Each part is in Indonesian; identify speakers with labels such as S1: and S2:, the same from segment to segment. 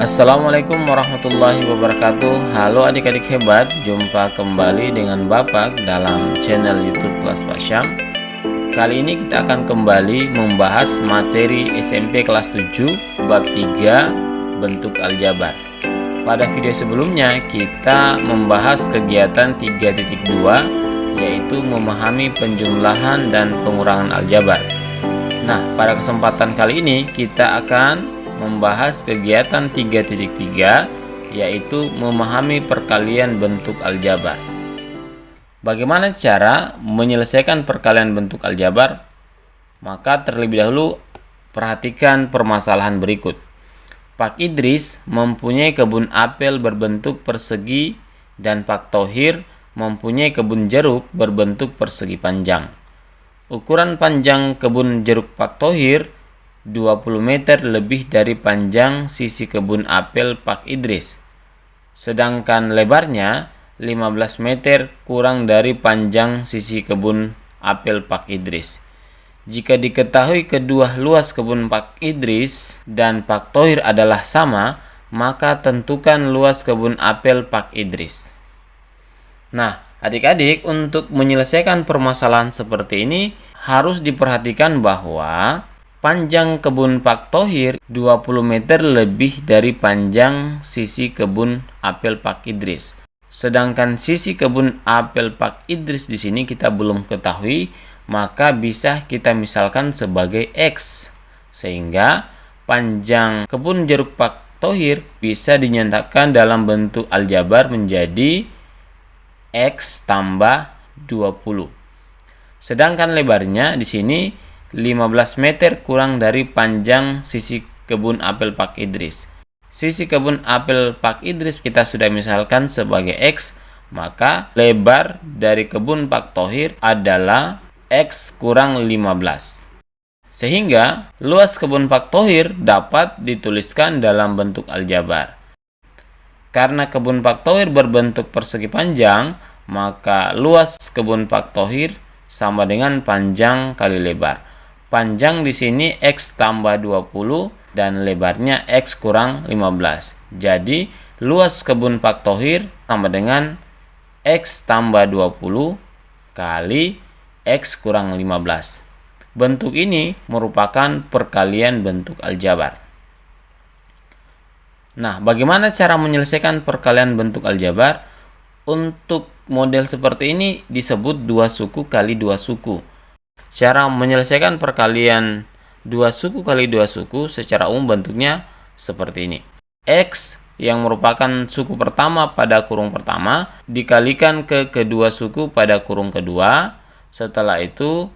S1: Assalamualaikum warahmatullahi wabarakatuh. Halo adik-adik hebat, jumpa kembali dengan Bapak dalam channel YouTube Kelas Pak Syam. Kali ini kita akan kembali membahas materi SMP kelas 7 bab 3 bentuk aljabar. Pada video sebelumnya kita membahas kegiatan 3.2 yaitu memahami penjumlahan dan pengurangan aljabar. Nah, pada kesempatan kali ini kita akan membahas kegiatan 3.3 yaitu memahami perkalian bentuk aljabar. Bagaimana cara menyelesaikan perkalian bentuk aljabar? Maka terlebih dahulu perhatikan permasalahan berikut. Pak Idris mempunyai kebun apel berbentuk persegi dan Pak Thohir mempunyai kebun jeruk berbentuk persegi panjang. Ukuran panjang kebun jeruk Pak Thohir 20 meter lebih dari panjang sisi kebun apel Pak Idris. Sedangkan lebarnya 15 meter kurang dari panjang sisi kebun apel Pak Idris. Jika diketahui kedua luas kebun Pak Idris dan Pak Thohir adalah sama, maka tentukan luas kebun apel Pak Idris. Nah, adik-adik, untuk menyelesaikan permasalahan seperti ini harus diperhatikan bahwa panjang kebun Pak Thohir 20 meter lebih dari panjang sisi kebun apel Pak Idris. Sedangkan sisi kebun apel Pak Idris di sini kita belum ketahui, maka bisa kita misalkan sebagai X. Sehingga panjang kebun jeruk Pak Thohir bisa dinyatakan dalam bentuk aljabar menjadi X tambah 20. Sedangkan lebarnya di sini 15 meter kurang dari panjang sisi kebun apel Pak Idris. Sisi kebun apel Pak Idris kita sudah misalkan sebagai X, maka lebar dari kebun Pak Thohir adalah X kurang 15. Sehingga luas kebun Pak Thohir dapat dituliskan dalam bentuk aljabar. Karena kebun Pak Thohir berbentuk persegi panjang, maka luas kebun Pak Thohir sama dengan panjang kali lebar. Panjang di sini X tambah 20 dan lebarnya X kurang 15. Jadi, luas kebun Pak Thohir sama dengan X tambah 20 kali X kurang 15. Bentuk ini merupakan perkalian bentuk aljabar. Nah, bagaimana cara menyelesaikan perkalian bentuk aljabar? Untuk model seperti ini disebut dua suku kali dua suku. Cara menyelesaikan perkalian dua suku kali dua suku secara umum bentuknya seperti ini. X yang merupakan suku pertama pada kurung pertama dikalikan ke kedua suku pada kurung kedua. Setelah itu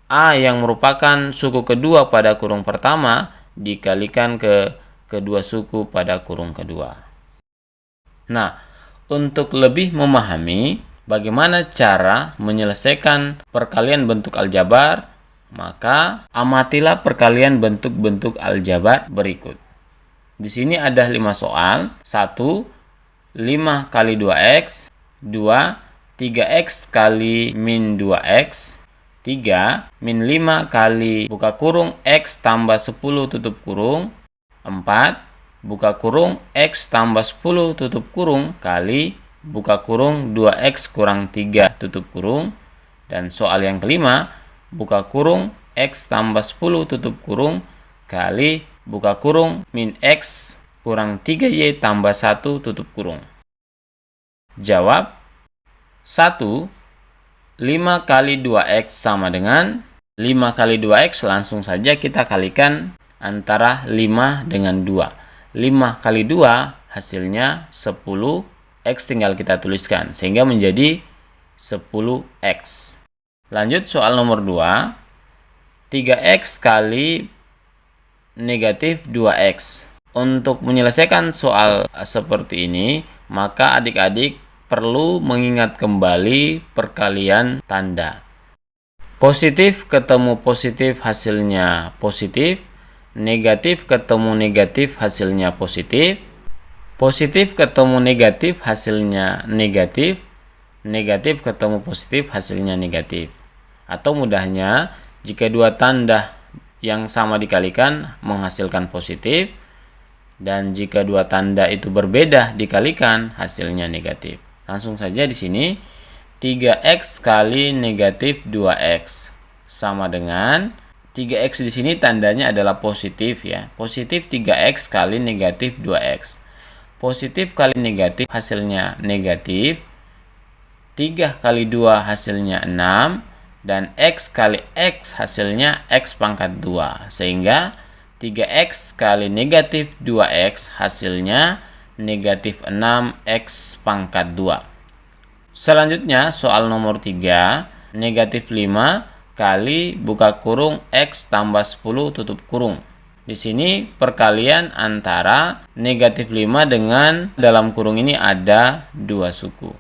S1: A yang merupakan suku kedua pada kurung pertama dikalikan ke kedua suku pada kurung kedua. Nah, untuk lebih memahami bagaimana cara menyelesaikan perkalian bentuk aljabar, maka amatilah perkalian bentuk-bentuk aljabar berikut. Di sini ada 5 soal. 1. 5 kali 2x. 2. 3x kali min 2x. 3. Min 5 kali buka kurung x tambah 10 tutup kurung. 4. Buka kurung x tambah 10 tutup kurung kali buka kurung 2x kurang 3 tutup kurung. Dan soal yang kelima, buka kurung x tambah 10 tutup kurung kali buka kurung min x kurang 3y tambah 1 tutup kurung. Jawab 1. 5 kali 2x sama dengan 5 kali 2x, langsung saja kita kalikan antara 5 dengan 2. 5 kali 2 hasilnya 10. X tinggal kita tuliskan sehingga menjadi 10x. Lanjut soal nomor 2. 3x kali negatif 2x. Untuk menyelesaikan soal seperti ini, maka adik-adik perlu mengingat kembali perkalian tanda. Positif ketemu positif hasilnya positif. Negatif ketemu negatif hasilnya positif. Positif ketemu negatif hasilnya negatif. Negatif ketemu positif hasilnya negatif. Atau mudahnya, jika dua tanda yang sama dikalikan menghasilkan positif, Dan jika dua tanda itu berbeda dikalikan, hasilnya negatif. Langsung saja di sini 3x kali negatif 2x sama dengan 3x di sini tandanya adalah positif ya. Positif 3x kali negatif 2x. Positif kali negatif hasilnya negatif. 3 kali 2 hasilnya 6 dan x kali x hasilnya x pangkat 2. Sehingga 3x kali negatif 2x hasilnya negatif 6x pangkat 2. Selanjutnya soal nomor 3, negatif 5 kali buka kurung x tambah 10 tutup kurung. Di sini perkalian antara negatif 5 dengan dalam kurung ini ada 2 suku.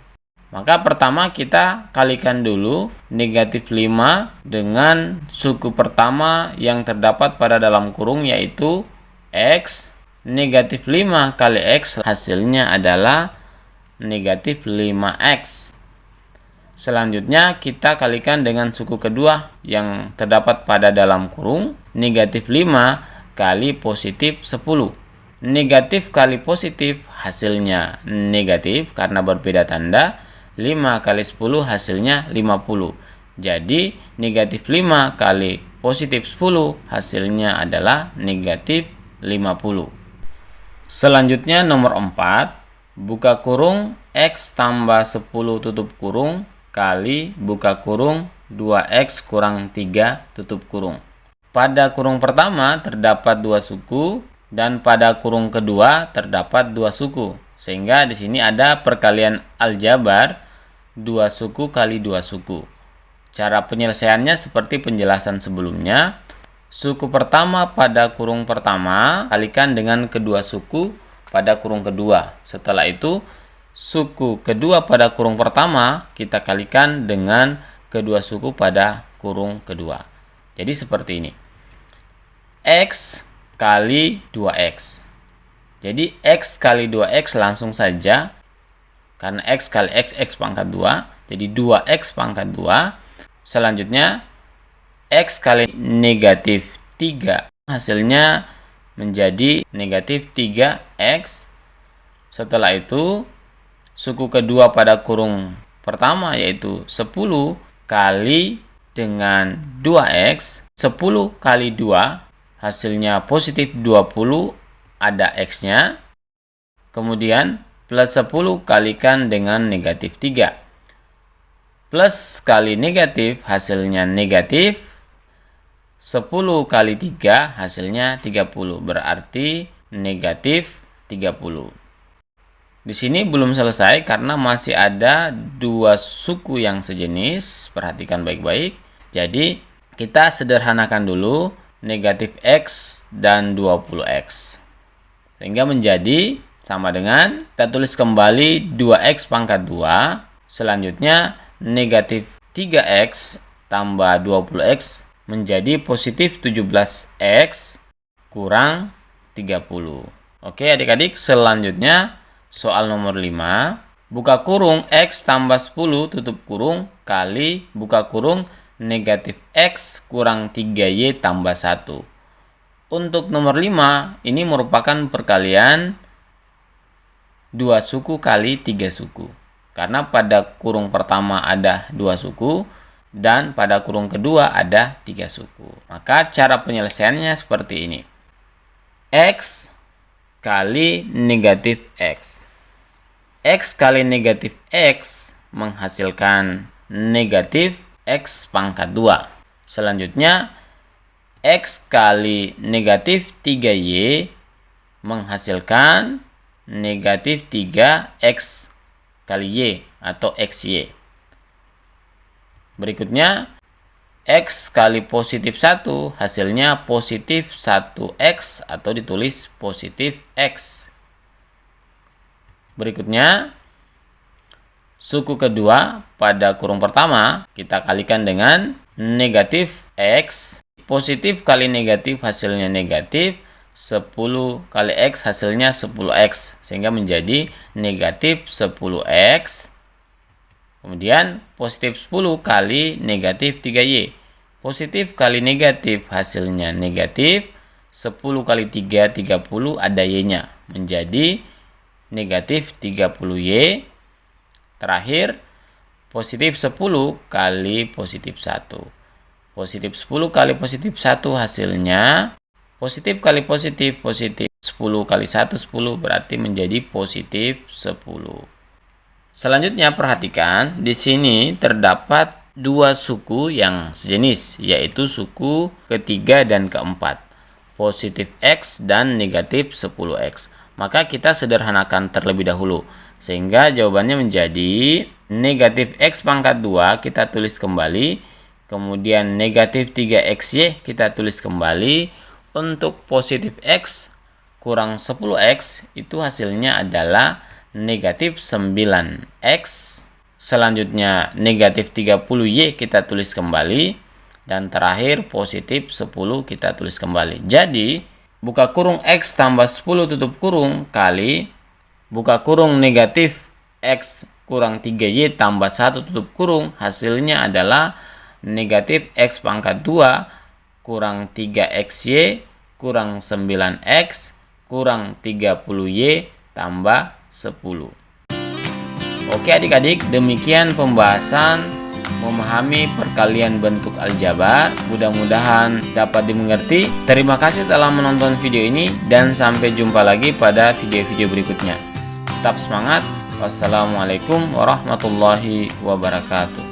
S1: Maka pertama kita kalikan dulu negatif 5 dengan suku pertama yang terdapat pada dalam kurung yaitu x. Negatif 5 kali x hasilnya adalah negatif 5x. Selanjutnya kita kalikan dengan suku kedua yang terdapat pada dalam kurung negatif 5 kali positif 10. Negatif kali positif hasilnya negatif karena berbeda tanda. 5 kali 10 hasilnya 50. Jadi negatif 5 kali positif 10 hasilnya adalah negatif 50. Selanjutnya nomor 4. Buka kurung x tambah 10 tutup kurung kali buka kurung 2x kurang 3 tutup kurung. Pada kurung pertama terdapat 2 suku dan pada kurung kedua terdapat 2 suku. Sehingga di sini ada perkalian aljabar 2 suku kali 2 suku. Cara penyelesaiannya seperti penjelasan sebelumnya. Suku pertama pada kurung pertama kalikan dengan kedua suku pada kurung kedua. Setelah itu suku kedua pada kurung pertama kita kalikan dengan kedua suku pada kurung kedua. Jadi seperti ini. X kali 2x. Jadi x kali 2x langsung saja. Karena x kali x, x pangkat 2. Jadi 2x pangkat 2. Selanjutnya, x kali negatif 3. Hasilnya menjadi negatif 3x. Setelah itu, suku kedua pada kurung pertama yaitu 10 kali dengan 2x. 10 kali 2 hasilnya positif 20, ada x-nya. Kemudian plus 10 kalikan dengan negatif 3. Plus kali negatif hasilnya negatif. 10 kali 3 hasilnya 30. Berarti negatif 30. Di sini belum selesai karena masih ada 2 suku yang sejenis. Perhatikan baik-baik. Jadi kita sederhanakan dulu negatif x dan 20x. Sehingga menjadi sama dengan, kita tulis kembali 2x pangkat 2. Selanjutnya, negatif 3x tambah 20x menjadi positif 17x kurang 30. Oke adik-adik, selanjutnya soal nomor 5. Buka kurung x tambah 10 tutup kurung kali buka kurung negatif x kurang 3y tambah 1. Untuk nomor 5, ini merupakan perkalian 2 suku kali 3 suku. Karena pada kurung pertama ada 2 suku dan pada kurung kedua ada 3 suku. Maka cara penyelesaiannya seperti ini. X kali negatif x. X kali negatif x menghasilkan negatif x pangkat 2. Selanjutnya x kali negatif 3y menghasilkan negatif 3x kali y atau xy. Berikutnya, x kali positif 1 hasilnya positif 1x atau ditulis positif x. Berikutnya, suku kedua pada kurung pertama kita kalikan dengan negatif x. Positif kali negatif hasilnya negatif. 10 kali x hasilnya 10x. Sehingga menjadi negatif 10x. Kemudian positif 10 kali negatif 3y. Positif kali negatif hasilnya negatif. 10 kali 3, 30, ada Y-nya. Menjadi negatif 30Y. Terakhir, positif 10 kali positif 1. Positif 10 kali positif 1 hasilnya positif kali positif, positif 10 kali 1, 10, berarti menjadi positif 10. Selanjutnya perhatikan, di sini terdapat dua suku yang sejenis, yaitu suku ketiga dan keempat, positif X dan negatif 10X. Maka kita sederhanakan terlebih dahulu, sehingga jawabannya menjadi negatif X pangkat 2 kita tulis kembali, kemudian negatif 3XY kita tulis kembali. Untuk positif X kurang 10X itu hasilnya adalah negatif 9X. Selanjutnya negatif 30Y kita tulis kembali. Dan terakhir positif 10 kita tulis kembali. Jadi buka kurung X tambah 10 tutup kurung kali buka kurung negatif X kurang 3Y tambah 1 tutup kurung, hasilnya adalah negatif X pangkat 2 kurang 3XY kurang 9X kurang 30Y tambah 10. Oke adik-adik, demikian pembahasan memahami perkalian bentuk aljabar. Mudah-mudahan dapat dimengerti. Terima kasih telah menonton video ini dan sampai jumpa lagi pada video-video berikutnya. Tetap semangat. Wassalamualaikum warahmatullahi wabarakatuh.